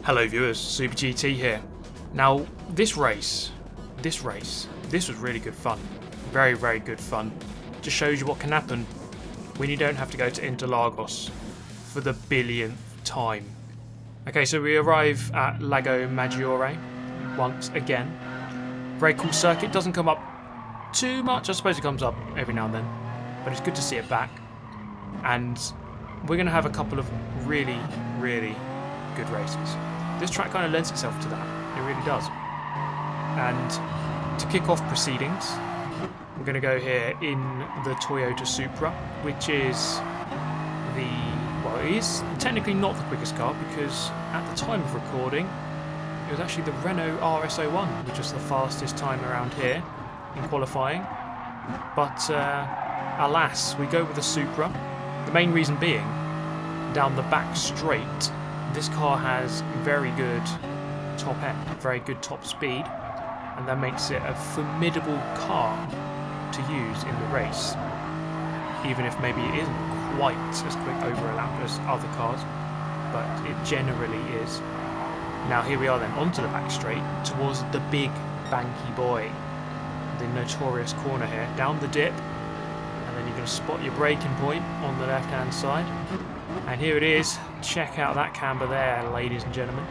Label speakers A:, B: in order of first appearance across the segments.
A: Hello viewers, Super GT here. Now this race was really good fun. Very, very good fun. Just shows you what can happen when you don't have to go to Interlagos for the billionth time. Okay, so we arrive at Lago Maggiore once again. Very cool circuit, doesn't come up too much. I suppose it comes up every now and then, but it's good to see it back. And we're going to have a couple of really, really good races. This track kind of lends itself to that. It really does. And to kick off proceedings, we're going to go here in the Toyota Supra, which is it is technically not the quickest car because at the time of recording, it was actually the Renault RS01, which was the fastest time around here in qualifying. But alas, we go with the Supra. The main reason being, down the back straight, this car has very good top end, very good top speed, and that makes it a formidable car to use in the race, even if maybe it isn't quite as quick over a lap as other cars, but it generally is. Now here we are then onto the back straight towards the big banky boy, the notorious corner here, down the dip, and then you're going to spot your braking point on the left hand side. And here it is. Check out that camber there, ladies and gentlemen.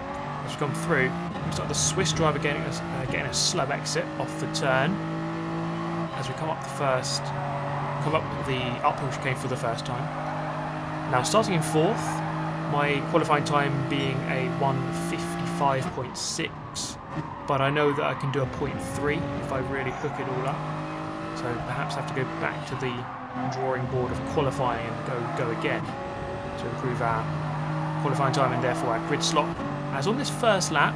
A: It's come through. Looks like the Swiss driver getting a slow exit off the turn as we come up the uphill chicane for the first time. Now starting in fourth, my qualifying time being a 1:55.6, but I know that I can do a 0.3 if I really hook it all up. So perhaps I have to go back to the drawing board of qualifying and go again to improve our qualifying time and therefore our grid slot. As on this first lap,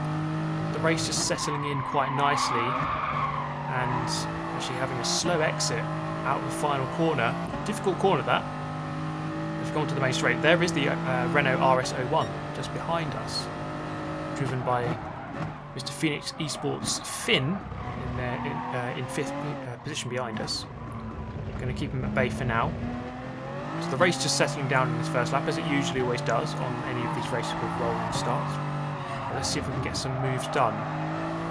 A: the race is settling in quite nicely and actually having a slow exit out of the final corner. Difficult corner that. We've gone to the main straight. There is the Renault RS01 just behind us, driven by Mr. Phoenix Esports Finn in fifth position behind us. Going to keep him at bay for now. So the race just settling down in this first lap, as it usually always does on any of these races with rolling starts. But let's see if we can get some moves done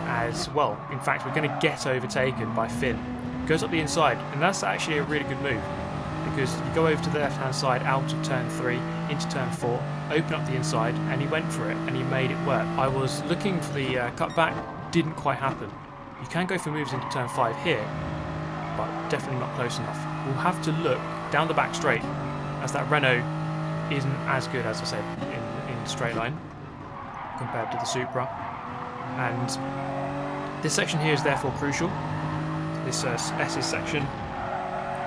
A: as well. In fact, we're going to get overtaken by Finn. Goes up the inside, and that's actually a really good move because you go over to the left hand side out of turn 3 into turn 4, open up the inside, and he went for it and he made it work. I was looking for the cutback, didn't quite happen. You can go for moves into turn 5 here, but definitely not close enough. We'll have to look down the back straight, as that Renault isn't as good, as I said, in straight line compared to the Supra. And this section here is therefore crucial. This S's section,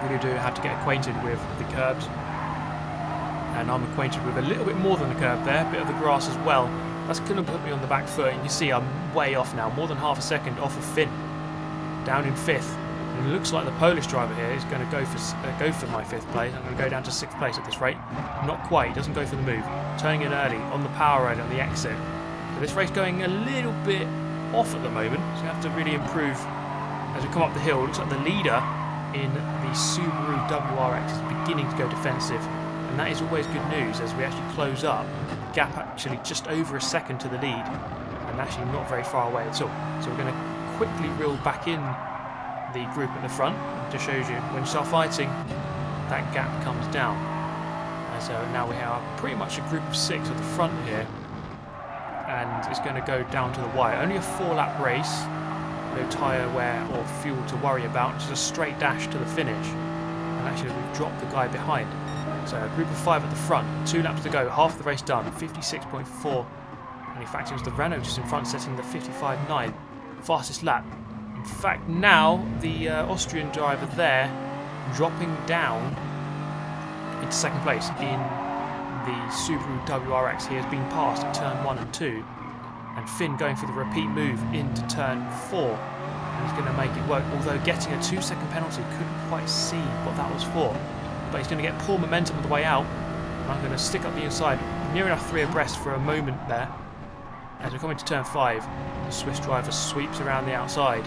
A: really do have to get acquainted with the curbs. And I'm acquainted with a little bit more than the curb there, a bit of the grass as well. That's going to put me on the back foot. You can see I'm way off now, more than half a second off of Finn. Down in 5th. And it looks like the Polish driver here is going to go for my 5th place. I'm going to go down to 6th place at this rate. Not quite, doesn't go for the move. Turning in early on the power road on the exit. So this race going a little bit off at the moment, so you have to really improve as we come up the hill. It looks like the leader in the Subaru WRX is beginning to go defensive, and that is always good news as we actually close up. Gap actually just over a second to the lead, and actually not very far away at all. So we're going to quickly reel back in the group at the front. It just shows you when you start fighting, that gap comes down. And so now we have pretty much a group of 6 at the front here, and it's going to go down to the wire. Only a 4-lap race, no tyre wear or fuel to worry about, just a straight dash to the finish. And actually we've dropped the guy behind. So a group of 5 at the front, 2 laps to go, half the race done, 56.4. And in fact it was the Renault just in front setting the 55.9, fastest lap. In fact, now the Austrian driver there dropping down into 2nd place in the Subaru WRX. He has been passed at turn 1 and 2, and Finn going for the repeat move into turn 4, and he's going to make it work, although getting a 2-second penalty. Couldn't quite see what that was for, but he's going to get poor momentum on the way out, and I'm going to stick up the inside, near enough 3 abreast for a moment there. As we come into turn 5, the Swiss driver sweeps around the outside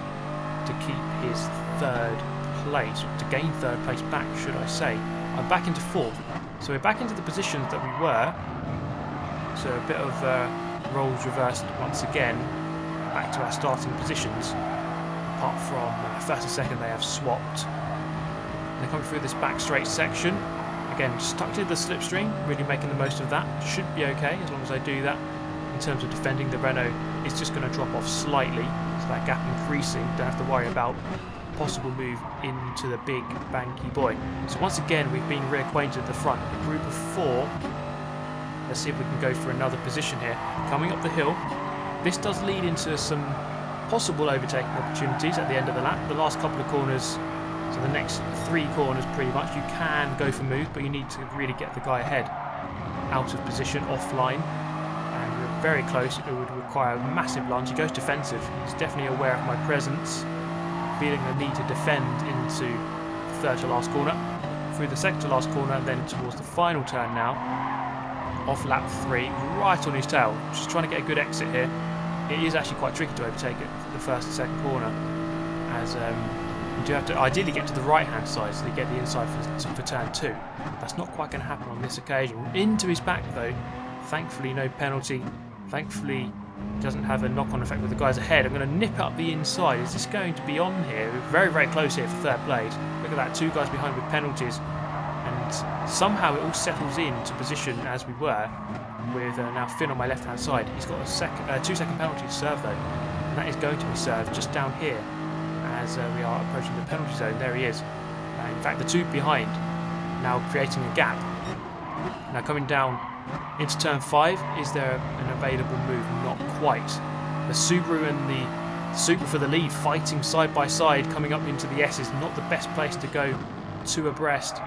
A: to keep his 3rd place, to gain 3rd place back, should I say. I'm back into 4th, so we're back into the positions that we were. So a bit of roles reversed once again back to our starting positions. Apart from first and second, they have swapped. And they're coming through this back straight section. Again, stuck to the slipstream, really making the most of that. Should be okay as long as I do that. In terms of defending, the Renault is just going to drop off slightly, so that gap increasing. Don't have to worry about a possible move into the big banky boy. So once again, we've been reacquainted at the front. A group of 4. Let's see if we can go for another position here. Coming up the hill. This does lead into some possible overtaking opportunities at the end of the lap. The last couple of corners, so the next 3 corners pretty much, you can go for move, but you need to really get the guy ahead, out of position, offline. And we're very close. It would require a massive lunge. He goes defensive. He's definitely aware of my presence, feeling the need to defend into the third to last corner, through the second to last corner, then towards the final turn now. Off lap 3, right on his tail. Just trying to get a good exit here. It is actually quite tricky to overtake it for the first and second corner, as you do have to ideally get to the right hand side so you get the inside for turn 2. That's not quite going to happen on this occasion. Into his back though, thankfully no penalty. Thankfully doesn't have a knock-on effect with the guys ahead. I'm going to nip up the inside. Is this going to be on here? We're very, very close here for third place. Look at that, 2 guys behind with penalties. And somehow it all settles into position as we were, with now Finn on my left hand side. He's got a 2-second penalty to serve though, and that is going to be served just down here as we are approaching the penalty zone. There he is. In fact, the 2 behind now creating a gap. Now coming down into turn 5, is there an available move? Not quite. The Subaru and the Supra for the lead, fighting side by side, coming up into the S is not the best place to go 2 abreast,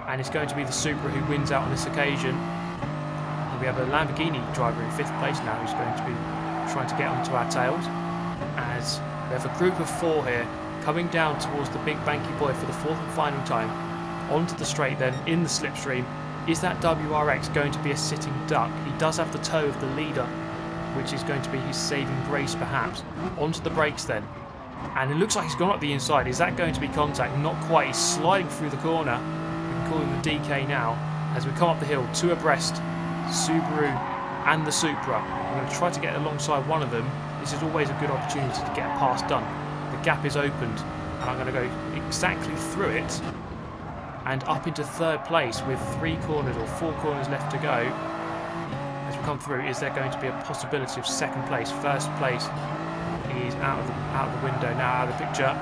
A: and it's going to be the Supra who wins out on this occasion. And we have a Lamborghini driver in 5th place now who's going to be trying to get onto our tails, as we have a group of 4 here coming down towards the big banky boy for the 4th and final time. Onto the straight then, in the slipstream. Is that WRX going to be a sitting duck? He does have the toe of the leader, which is going to be his saving grace perhaps. Onto the brakes then. And it looks like he's gone up the inside. Is that going to be contact? Not quite. He's sliding through the corner. We can call him the DK now. As we come up the hill, 2 abreast, Subaru and the Supra. I'm going to try to get alongside one of them. This is always a good opportunity to get a pass done. The gap is opened, and I'm going to go exactly through it and up into 3rd place with 3 corners or 4 corners left to go. As we come through, is there going to be a possibility of 2nd place? 1st place is out of the window now, out of the picture.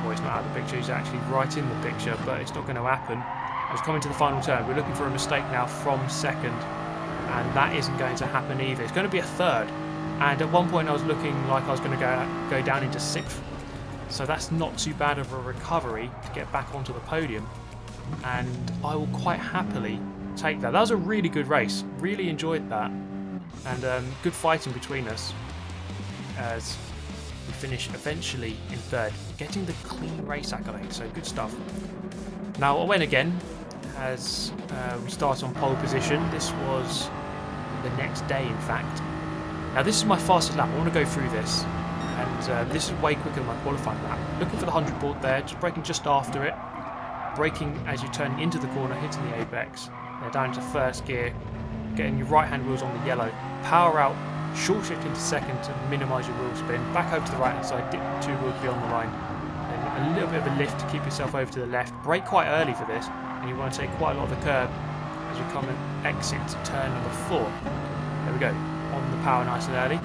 A: Well, he's not out of the picture, he's actually right in the picture, but it's not going to happen. As we come into the final turn, we're looking for a mistake now from 2nd, and that isn't going to happen either. It's going to be a 3rd, and at one point I was looking like I was going to go down into 6th. So that's not too bad of a recovery to get back onto the podium, and I will quite happily take that. That was a really good race, really enjoyed that, and good fighting between us as we finish eventually in 3rd, getting the clean race accolade, so good stuff. Now I went again as we start on pole position. This was the next day in fact. Now this is my fastest lap. I want to go through this. And this is way quicker than my qualifying lap. Looking for the 100 board there, just braking just after it. Braking as you're turning into the corner, hitting the apex. They're down to 1st gear, getting your right hand wheels on the yellow. Power out, short shift into 2nd to minimise your wheel spin. Back over to the right hand side, dip 2 wheels beyond the line. Then a little bit of a lift to keep yourself over to the left. Brake quite early for this, and you want to take quite a lot of the curb as we come and exit turn number 4. There we go, on the power nice and early.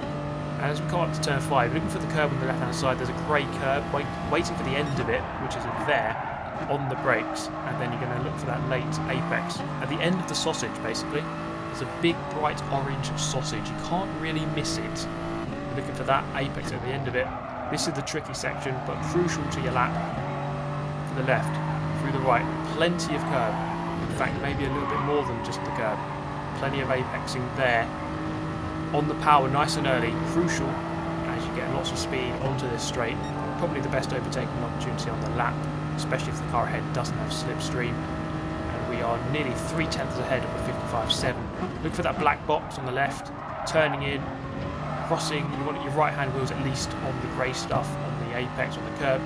A: And as we come up to turn 5, looking for the curb on the left hand side, there's a grey curb, waiting for the end of it, which is there, on the brakes, and then you're going to look for that late apex. At the end of the sausage, basically, there's a big bright orange sausage. You can't really miss it. You're looking for that apex at the end of it. This is the tricky section, but crucial to your lap. To the left, through the right, plenty of curb. In fact, maybe a little bit more than just the curb. Plenty of apexing there. On the power nice and early, crucial as you get lots of speed onto this straight. Probably the best overtaking opportunity on the lap, especially if the car ahead doesn't have slipstream. And we are nearly 3/10 ahead of a 55.7. Look for that black box on the left, turning in, crossing. You want your right hand wheels at least on the grey stuff, on the apex, on the curb,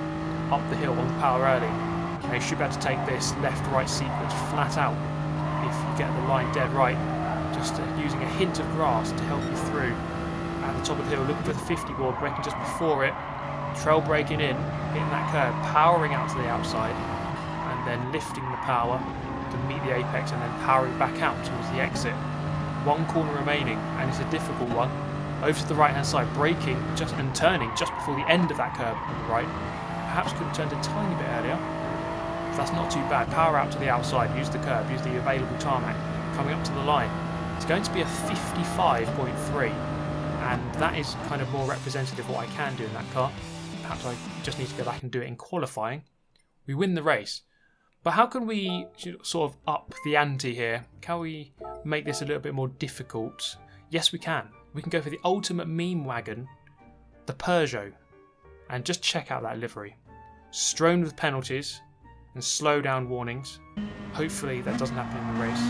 A: up the hill on the power early. Now you should be able to take this left-right sequence flat out if you get the line dead right. To just using a hint of grass to help you through at the top of the hill, looking for the 50 board, braking just before it, trail braking in, hitting that curve, powering out to the outside, and then lifting the power to meet the apex, and then powering back out towards the exit. One corner remaining, and it's a difficult one. Over to the right hand side, braking just and turning just before the end of that curve on the right. Perhaps could have turned a tiny bit earlier. But that's not too bad. Power out to the outside, use the curb, use the available tarmac. Coming up to the line. It's going to be a 55.3, and that is kind of more representative of what I can do in that car. Perhaps I just need to go back and do it in qualifying. We win the race. But how can we sort of up the ante here? Can we make this a little bit more difficult? Yes, we can. We can go for the ultimate meme wagon, the Peugeot, and just check out that livery. Strewn with penalties and slow down warnings. Hopefully that doesn't happen in the race.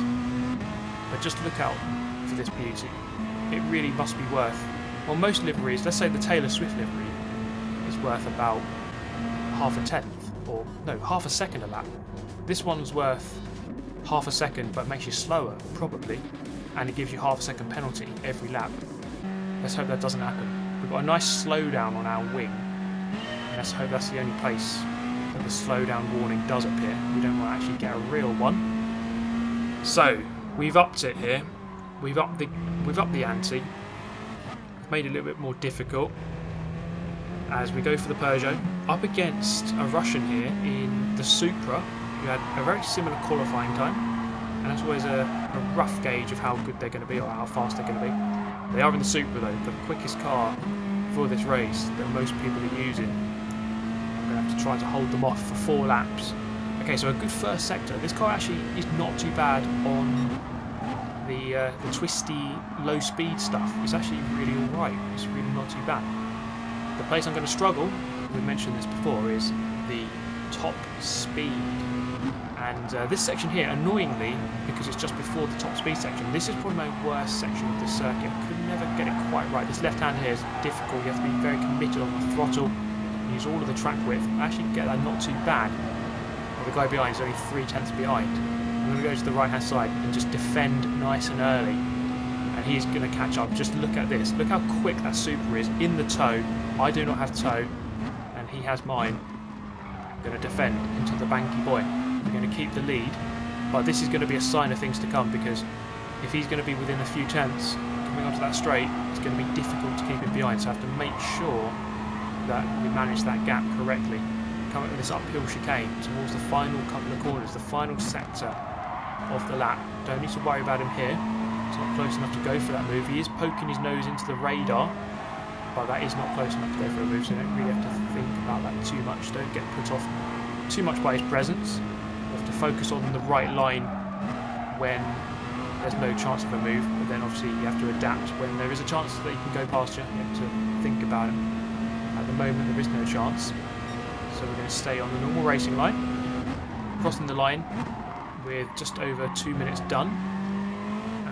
A: But just look out for this beauty. It really must be worth, well, most liveries, let's say the Taylor Swift livery, is worth about half a tenth, or no, half a second a lap. This one's worth half a second, but makes you slower, probably, and it gives you half a second penalty every lap. Let's hope that doesn't happen. We've got a nice slowdown on our wing, and let's hope that's the only place that the slowdown warning does appear. We don't want to actually get a real one. So we've upped it here. We've upped the ante. Made it a little bit more difficult as we go for the Peugeot up against a Russian here in the Supra, who had a very similar qualifying time, and that's always a rough gauge of how good they're going to be or how fast they're going to be. They are in the Supra though, the quickest car for this race that most people are using. I'm going to have to try to hold them off for 4 laps. Okay, so a good first sector. This car actually is not too bad on the twisty, low-speed stuff. It's actually really alright. It's really not too bad. The place I'm going to struggle, we mentioned this before, is the top speed. And this section here, annoyingly, because it's just before the top speed section, this is probably my worst section of the circuit. I could never get it quite right. This left hand here is difficult. You have to be very committed on the throttle, use all of the track width. I actually get that not too bad. Well, the guy behind is only 3/10 behind. I'm going to go to the right hand side and just defend nice and early. And he's going to catch up. Just look at this. Look how quick that Supra is in the toe. I do not have toe, and he has mine. I'm going to defend into the banky boy. We're going to keep the lead, but this is going to be a sign of things to come, because if he's going to be within a few tenths coming onto that straight, it's going to be difficult to keep him behind. So I have to make sure that we manage that gap correctly. Coming to this uphill chicane towards the final couple of corners, the final sector of the lap. Don't need to worry about him here. He's not close enough to go for that move. He is poking his nose into the radar, but that is not close enough to go for a move, so you don't really have to think about that too much. Don't get put off too much by his presence. You have to focus on the right line when there's no chance of a move, but then obviously you have to adapt when there is a chance that he can go past you. You have to think about it. At the moment there is no chance, so we're going to stay on the normal racing line. Crossing the line with just over 2 minutes done,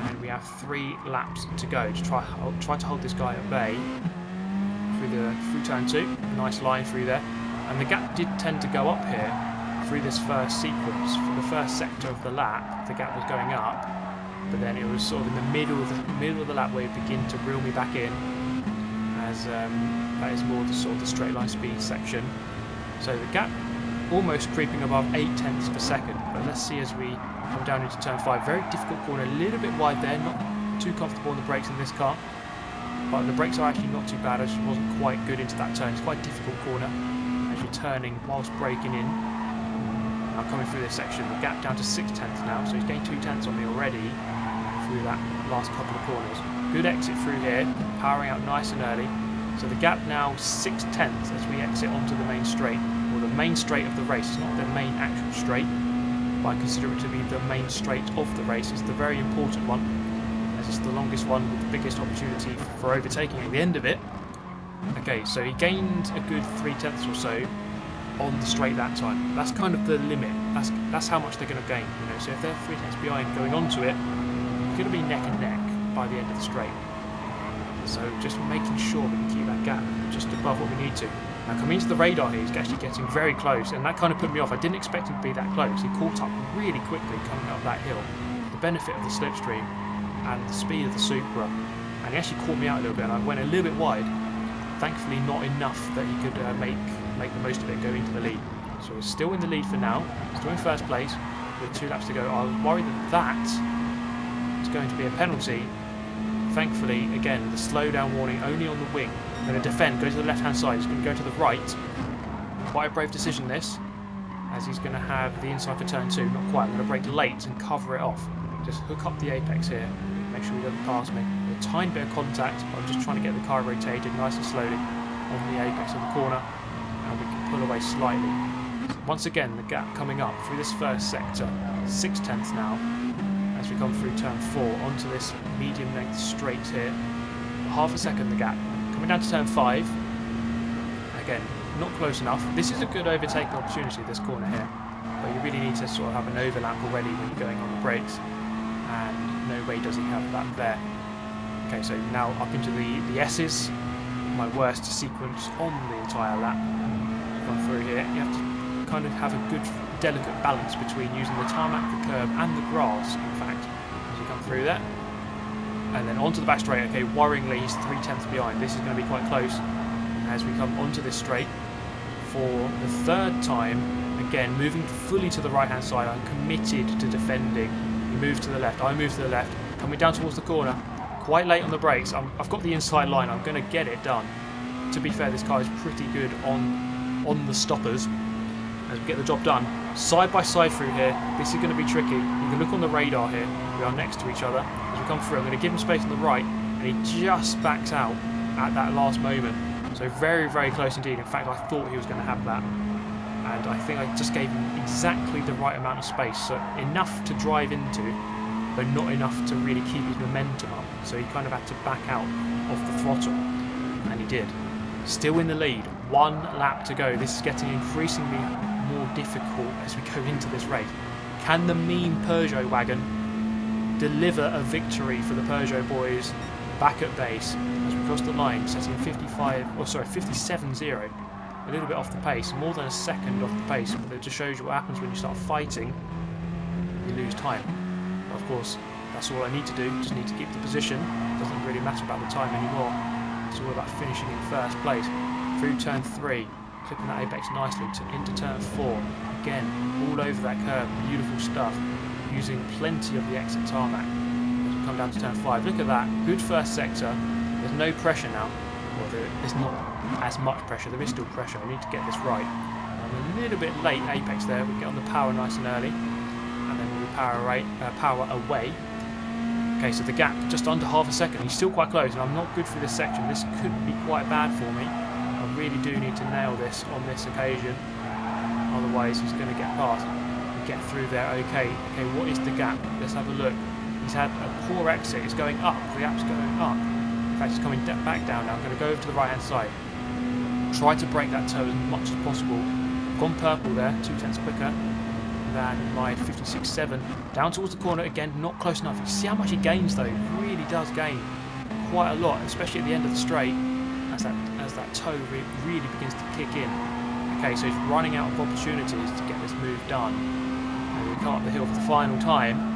A: and we have 3 laps to go to try to hold this guy at bay through turn 2. Nice line through there, and the gap did tend to go up here through this first sequence. For the first sector of the lap, the gap was going up, but then it was sort of in the middle of the lap where it began to reel me back in, as that is more the sort of the straight line speed section. So the gap almost creeping above 0.8 per second, but let's see as we come down into turn 5. Very difficult corner, a little bit wide there, not too comfortable on the brakes in this car, but the brakes are actually not too bad. I just wasn't quite good into that turn. It's quite a difficult corner as you're turning whilst braking in. Now coming through this section, the gap down to 0.6 now, so he's gained 0.2 on me already through that last couple of corners. Good exit through here, powering out nice and early. So the gap now 0.6 as we exit onto the main straight, or the main straight of the race. It's not the main actual straight, but I consider it to be the main straight of the race. It's the very important one, as it's the longest one with the biggest opportunity for overtaking at the end of it. Okay, so he gained a good 0.3 or so on the straight that time. That's kind of the limit. That's how much they're going to gain. You know, so if they're 0.3 behind going onto it, it's going to be neck and neck by the end of the straight. So just making sure we can keep that gap just above what we need to. Now coming into the radar here, he's actually getting very close, and that kind of put me off. I didn't expect him to be that close. He caught up really quickly coming up that hill. The benefit of the slipstream, and the speed of the Supra. And he actually caught me out a little bit, and I went a little bit wide. Thankfully not enough that he could make the most of it, go into the lead. So he's still in the lead for now, still in first place with 2 laps to go. I was worried that is going to be a penalty. Thankfully, again, the slowdown warning only on the wing. I'm going to defend, go to the left-hand side, he's going to go to the right. Quite a brave decision this, as he's going to have the inside for turn 2, not quite. I'm going to brake late and cover it off. Just hook up the apex here, make sure he doesn't pass me. A tiny bit of contact, I'm just trying to get the car rotated nice and slowly on the apex of the corner, and we can pull away slightly. Once again, the gap coming up through this first sector, 6/10 now, as we come through turn 4 onto this medium length straight here. Half a second the gap. Coming down to turn 5, again, not close enough. This is a good overtaking opportunity, this corner here, but you really need to sort of have an overlap already when you're going on the brakes, and no way does he have that there. Okay, so now up into the S's, my worst sequence on the entire lap. Come through here, you have to kind of have a good delicate balance between using the tarmac, the curb and the grass, in fact, as you come through there. And then onto the back straight. Okay, worryingly he's 3/10 behind. This is going to be quite close as we come onto this straight for the 3rd time. Again, moving fully to the right hand side. I'm committed to defending. He moves to the left, I move to the left, coming down towards the corner, quite late on the brakes. I've got the inside line, I'm going to get it done. To be fair, this car is pretty good on the stoppers as we get the job done. Side by side through here, this is going to be tricky. You can look on the radar here, we are next to each other. As we come through, I'm going to give him space on the right, and he just backs out at that last moment. So very, very close indeed. In fact, I thought he was going to have that. And I think I just gave him exactly the right amount of space. So enough to drive into, but not enough to really keep his momentum up. So he kind of had to back out of the throttle, and he did. Still in the lead, 1 lap to go. This is getting increasingly more difficult as we go into this race. Can the mean Peugeot wagon deliver a victory for the Peugeot boys back at base as we cross the line, setting 57.0? A little bit off the pace, more than a second off the pace, but it just shows you what happens when you start fighting. You lose time. But of course, that's all I need to do, just need to keep the position. It doesn't really matter about the time anymore. It's all about finishing in first place. Through turn 3, clipping that apex nicely into turn 4. Again, all over that curve, beautiful stuff. Using plenty of the exit tarmac. As we come down to turn 5, look at that, good first sector. There's no pressure now. Well, there's not as much pressure, there is still pressure. I need to get this right. I'm a little bit late apex there. We get on the power nice and early, and then we power away. Okay, so the gap just under half a second. He's still quite close, and I'm not good for this section. This could be quite bad for me. I really do need to nail this on this occasion, otherwise he's going to get past. We get through there. Okay, what is the gap? Let's have a look. He's had a poor exit. It's going up. The gap's going up. In fact, it's coming back down now. I'm going to go over to the right hand side. Try to break that toe as much as possible. Gone purple there, 2/10 quicker than my 56.7. Down towards the corner again, not close enough. You see how much he gains though. He really does gain quite a lot, especially at the end of the straight, as that toe really begins to kick in. Okay, so he's running out of opportunities to get this move done. And we come up the hill for the final time.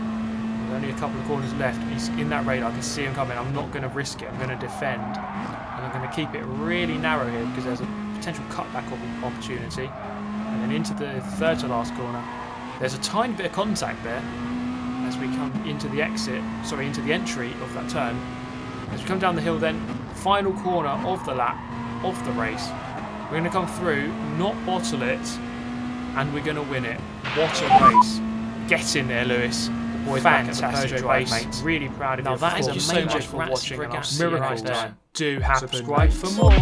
A: There's only a couple of corners left. He's in that radar. I can see him coming. I'm not going to risk it. I'm going to defend. And I'm going to keep it really narrow here because there's a potential cutback opportunity. And then into the 3rd to last corner. There's a tiny bit of contact there as we come into the into the entry of that turn. As we come down the hill then, final corner of the lap, of the race. We're going to come through, not bottle it, and we're going to win it. What a race. Get in there, Lewis. The boys fantastic back at the Peugeot base. Mates. Really proud of you. Now that is a major for watching, and I'll see you next time. Do happen. Subscribe for more.